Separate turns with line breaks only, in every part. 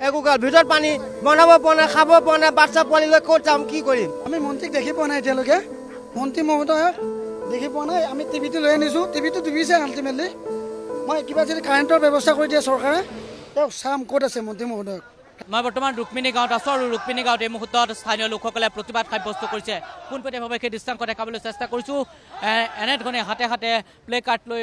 একোকাল ভিতৰত পানী বনাব পৰা নাই, খাব পৰা নাই, বাচ্চা পোৱালি লৈ ক'ত যাম, কি কৰিম?
আমি মন্ত্ৰীক দেখি পোৱা নাই এতিয়ালৈকে, মন্ত্ৰী মহোদয়ক দেখি পোৱা নাই। আমি টিভিটো লৈ আনিছোঁ, টিভিটো ডুবিছে আল্টিমেটলি। মই কিবা যদি কাৰেণ্টৰ ব্যৱস্থা কৰি দিয়ে চৰকাৰে, তেওঁক চাম ক'ত আছে মন্ত্ৰী মহোদয়ক।
মই বৰ্তমান ৰুক্মিণী গাঁৱত আছোঁ আৰু ৰুক্মিণী গাঁৱত এই মুহূৰ্তত স্থানীয় লোকসকলে প্ৰতিবাদ সাব্যস্ত কৰিছে। পোনপটীয়াভাৱে সেই দৃশ্যাংশ দেখাবলৈ চেষ্টা কৰিছোঁ। এনেধৰণে হাতে হাতে প্লে কাৰ্ড লৈ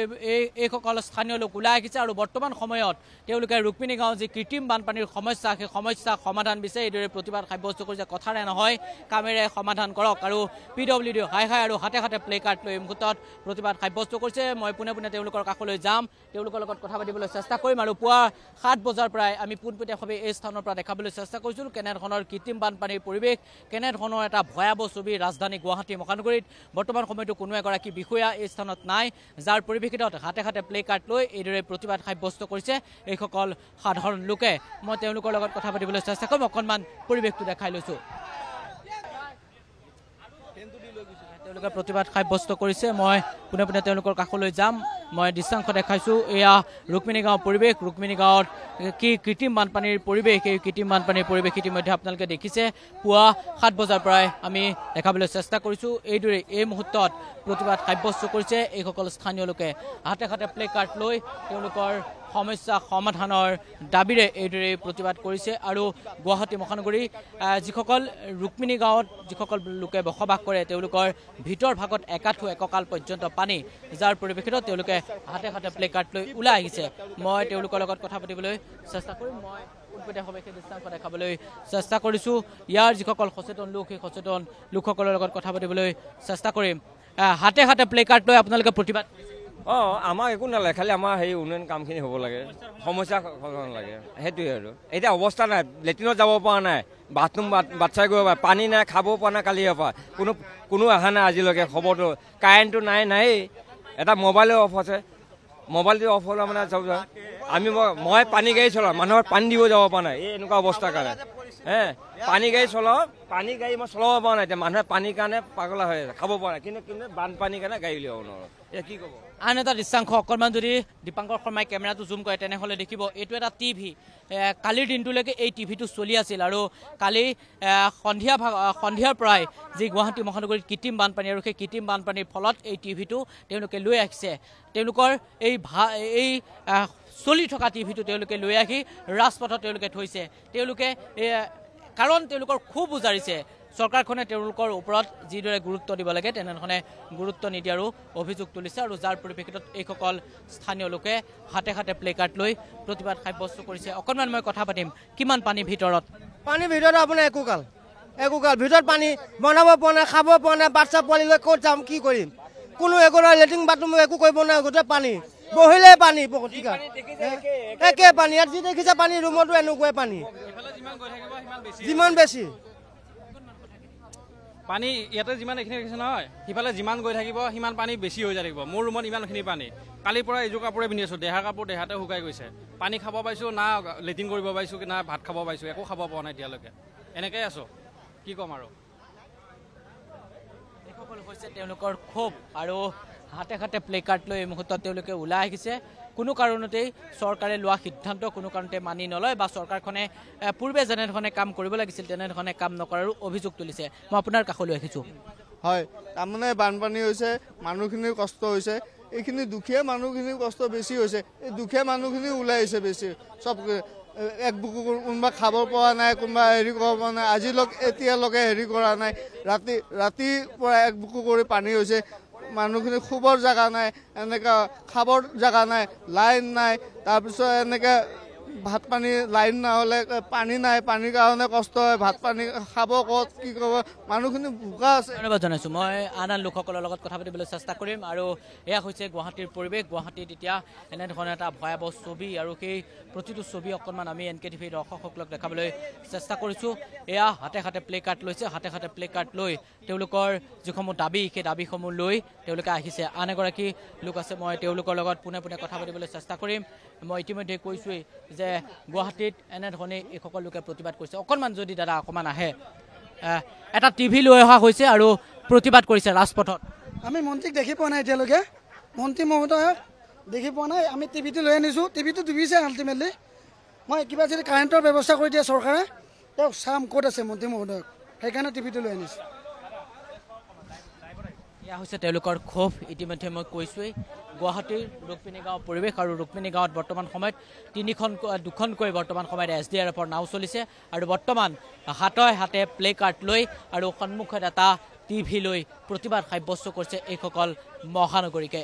এইসকল স্থানীয় লোক ওলাই আহিছে আৰু বৰ্তমান সময়ত তেওঁলোকে ৰুক্মিণী গাঁৱৰ যি কৃত্ৰিম বানপানীৰ সমস্যা, সেই সমস্যা সমাধান বিচাৰি এইদৰে প্ৰতিবাদ সাব্যস্ত কৰিছে। কথাৰে নহয়, কামেৰে সমাধান কৰক। আৰু PWD হাই হাই আৰু হাতে হাতে প্লে কাৰ্ড লৈ এই মুহূৰ্তত প্ৰতিবাদ সাব্যস্ত কৰিছে। মই পোনে পোনে তেওঁলোকৰ কাষলৈ যাম, তেওঁলোকৰ লগত কথা পাতিবলৈ চেষ্টা কৰিম আৰু পুৱা 7 বজাৰ পৰাই আমি পোনপটীয়াভাৱে এই স্থানৰ দেখাবলৈ চেষ্টা কৰিছিলোঁ কেনেধৰণৰ কৃত্ৰিম বানপানীৰ পৰিৱেশ, কেনেধৰণৰ এটা ভয়াৱহ ছবি ৰাজধানী গুৱাহাটী মহানগৰীত। বৰ্তমান সময়তো কোনো এগৰাকী বিষয়া এই স্থানত নাই, যাৰ পৰিৱেশিতত হাতে হাতে প্লে কাৰ্ড লৈ এইদৰে প্ৰতিবাদ সাব্যস্ত কৰিছে এইসকল সাধাৰণ লোকে। মই তেওঁলোকৰ লগত কথা পাতিবলৈ চেষ্টা কৰিম, অকণমান পৰিৱেশটো দেখাই লৈছোঁ। তেওঁলোকে প্ৰতিবাদ সাব্যস্ত কৰিছে, মই পোনে পোনে তেওঁলোকৰ কাষলৈ যাম। মই দৃশ্যাংশ দেখাইছোঁ, এয়া ৰুক্মিণী গাঁৱৰ পৰিৱেশ। ৰুক্মিণী গাঁৱত কি কৃত্ৰিম বানপানীৰ পৰিৱেশ, এই কৃত্ৰিম বানপানীৰ পৰিৱেশ ইতিমধ্যে আপোনালোকে দেখিছে। পুৱা 7 বজাৰ পৰাই আমি দেখাবলৈ চেষ্টা কৰিছোঁ। এইদৰে এই মুহূৰ্তত প্ৰতিবাদ সাব্যস্ত কৰিছে এইসকল স্থানীয় লোকে। হাতে হাতে প্লে কাৰ্ড লৈ তেওঁলোকৰ সমস্যা সমাধানৰ দাবীৰে এইদৰে প্ৰতিবাদ কৰিছে। আৰু গুৱাহাটী মহানগৰী যিসকল ৰুক্মিণী গাঁৱত যিসকল লোকে বসবাস কৰে, তেওঁলোকৰ ভিতৰ ভাগত একাঠু এককাল পৰ্যন্ত পানী, যাৰ পৰিৱেশিতত তেওঁলোকে হাতে হাতে প্লে কাৰ্ড লৈ ওলাই আহিছে। মই তেওঁলোকৰ লগত কথা পাতিবলৈ চেষ্টা কৰিম। মই পোনপটীয়াভাৱে সেই দৃশ্যাংশ দেখাবলৈ চেষ্টা কৰিছোঁ। ইয়াৰ যিসকল সচেতন লোক, সেই সচেতন লোকসকলৰ লগত কথা পাতিবলৈ চেষ্টা কৰিম। হাতে হাতে প্লে কাৰ্ড লৈ আপোনালোকে প্ৰতিবাদ
আমাক একো নালাগে, খালি আমাৰ সেই উন্নয়ন কামখিনি হ'ব লাগে, সমস্যা লাগে, সেইটোৱে আৰু। এতিয়া অৱস্থা নাই, লেট্ৰিনত যাব পৰা নাই, বাথৰুম বাচ্চাই গৈ পানী নাই, খাব পৰা নাই। কালিৰ পৰা কোনো অহা নাই আজিলৈকে খবৰটো। কাৰেণ্টটো নাই, এটা মোবাইলো অফ আছে, মোবাইলটো অফ হ'লে মানে মই পানী গাড়ী চলাওঁ, মানুহৰ পানী দিব যাব পৰা নাই, এই এনেকুৱা অৱস্থাৰ কাৰণে। পানী গাড়ী চলাওঁ, পানী গাড়ী মই চলাব পৰা নাই। এতিয়া মানুহে পানীৰ কাৰণে পাগলা হৈ আছে, খাব পৰা নাই, কিন্তু বানপানীৰ কাৰণে গাড়ী উলিয়াব নোৱাৰোঁ। এতিয়া কি ক'ব?
আন এটা দৃশ্যাংশ অকণমান যদি দীপাংকৰ শৰ্মাই কেমেৰাটো জুম কৰে তেনেহ'লে দেখিব, এইটো এটা টিভি। কালিৰ দিনটোলৈকে এই টিভিটো চলি আছিল আৰু কালি সন্ধিয়াৰ পৰাই যি গুৱাহাটী মহানগৰীত কৃত্ৰিম বানপানী আৰু সেই কৃত্ৰিম বানপানীৰ ফলত এই টিভিটো তেওঁলোকে লৈ আহিছে। তেওঁলোকৰ এই চলি থকা টিভিটো তেওঁলোকে লৈ আহি ৰাজপথত তেওঁলোকে থৈছে। তেওঁলোকে কাৰণ তেওঁলোকৰ খুব উজাৰিছে চৰকাৰখনে তেওঁলোকৰ ওপৰত যিদৰে গুৰুত্ব দিব লাগে তেনেধৰণে গুৰুত্ব নিদিয়াৰো অভিযোগ তুলিছে। আৰু যাৰ পৰিপ্ৰেক্ষিতত এইসকল স্থানীয় লোকে হাতে হাতে প্লে কাৰ্ড লৈ প্ৰতিবাদ সাব্যস্ত কৰিছে। অকণমান মই কথা পাতিম, কিমান পানী ভিতৰত?
পানীৰ ভিতৰত আপোনাৰ একোকাল ভিতৰত পানী বনাব পৰা নাই, খাব পৰা নাই, বাচ্চা পোৱালি লৈ ক'ত যাম, কি কৰিম? কোনো একো নাই, লেট্ৰিন বাথৰুম একো কৰিব নাই, গোটেই পানী, বহিলে পানী, একে পানী। ইয়াত যি দেখিছে পানী, ৰুমতো এনেকুৱাই পানী, যিমান বেছি
পানী ইয়াতে যিমান এইখিনি দেখিছে নহয়, সিফালে যিমান গৈ থাকিব সিমান পানী বেছি হৈ যায় থাকিব। মোৰ ৰুমত ইমানখিনি পানী, কালিৰ পৰা এইযোৰ কাপোৰে পিন্ধি আছোঁ, দেহা কাপোৰ দেহাতে শুকাই গৈছে। পানী খাব পাইছোঁ না, লেট্ৰিন কৰিব পাইছোঁ না ভাত খাব পাইছোঁ, একো খাব পৰা নাই এতিয়ালৈকে। এনেকৈ আছোঁ, কি ক'ম আৰু।
এইসকল হৈছে তেওঁলোকৰ ক্ষোভ আৰু হাতে হাতে প্লে কাৰ্ড লৈ এই মুহূৰ্তত তেওঁলোকে ওলাই আহিছে। কোনো কাৰণতেই চৰকাৰে লোৱা সিদ্ধান্ত কোনো কাৰণতে মানি নলয় বা চৰকাৰখনে পূৰ্বে যেনেধৰণে কাম কৰিব লাগিছিল তেনেধৰণে কাম নকৰাৰো অভিযোগ তুলিছে। মই আপোনাৰ কাষলৈ আহিছোঁ।
হয়, তাৰমানে বানপানী হৈছে, মানুহখিনিৰ কষ্ট হৈছে, এইখিনি দুখীয়া মানুহখিনিৰ কষ্ট বেছি হৈছে। এই দুখীয়া মানুহখিনি ওলাই আহিছে বেছি, চব এক বুকু কোনোবা খাব পৰা নাই, কোনোবা হেৰি কৰিব পৰা নাই, এতিয়ালৈকে হেৰি কৰা নাই। ৰাতিপুৱা এক বুকু কৰি পানী হৈছে, মানুহখিনি শুবৰ জেগা নাই, এনেকৈ খাবৰ জেগা নাই, লাইন নাই, তাৰপিছত এনেকৈ ভাত পানী লাইন নহ'লে পানী নাই, পানীৰ কাৰণে কষ্ট হয়, ভাত পানী খাব ক'ত, কি কৰিব, মানুহখিনি ভোকা আছে।
ধন্যবাদ জনাইছোঁ। মই আন লোকসকলৰ লগত কথা পাতিবলৈ চেষ্টা কৰিম। আৰু এয়া হৈছে গুৱাহাটীৰ পৰিৱেশ। গুৱাহাটীত এতিয়া এনেধৰণৰ এটা ভয়াৱহ ছবি আৰু সেই প্ৰতিটো ছবি অকণমান আমি NKTV দৰ্শকসকলক দেখাবলৈ চেষ্টা কৰিছোঁ। এয়া হাতে হাতে প্লে কাৰ্ড লৈছে, হাতে হাতে প্লে কাৰ্ড লৈ তেওঁলোকৰ যিসমূহ দাবী, সেই দাবীসমূহ লৈ তেওঁলোকে আহিছে। আন এগৰাকী লোক আছে, মই তেওঁলোকৰ লগত পোনে পোনে কথা পাতিবলৈ চেষ্টা কৰিম। মই ইতিমধ্যে কৈছোঁৱেই যে গুৱাহাটীত এনেধৰণে এইসকল লোকে প্ৰতিবাদ কৰিছে। অকণমান যদি দাদা অকণমান আহে, এটা টিভি লৈ অহা হৈছে আৰু প্ৰতিবাদ কৰিছে ৰাজপথত।
আমি মন্ত্ৰীক দেখি পোৱা নাই এতিয়ালৈকে, মন্ত্ৰী মহোদয়ক দেখি পোৱা নাই। আমি টিভিটো লৈ আনিছোঁ, টিভিটো ডুবিছে আল্টিমেটলি। মই কিবা যদি কাৰেণ্টৰ ব্যৱস্থা কৰি দিয়ে চৰকাৰে তেওঁক চাম ক'ত আছে মন্ত্ৰী মহোদয়ক সেইকাৰণে টিভিটো লৈ আনিছোঁ
এয়া হৈছে তেওঁলোকৰ ক্ষোভ ইতিমধ্যে মই কৈছোঁৱেই গুৱাহাটীৰ ৰুক্মিণী গাঁৱৰ পৰিৱেশ আৰু ৰুক্মিণী গাঁৱত বৰ্তমান সময়ত দুখনকৈ বৰ্তমান সময়ত SDRFৰ নাও চলিছে আৰু বৰ্তমান হাতে হাতে প্লে কাৰ্ড লৈ আৰু সন্মুখত এটা টিভি লৈ প্ৰতিবাদ সাব্যস্ত কৰিছে এইসকল মহানগৰীকে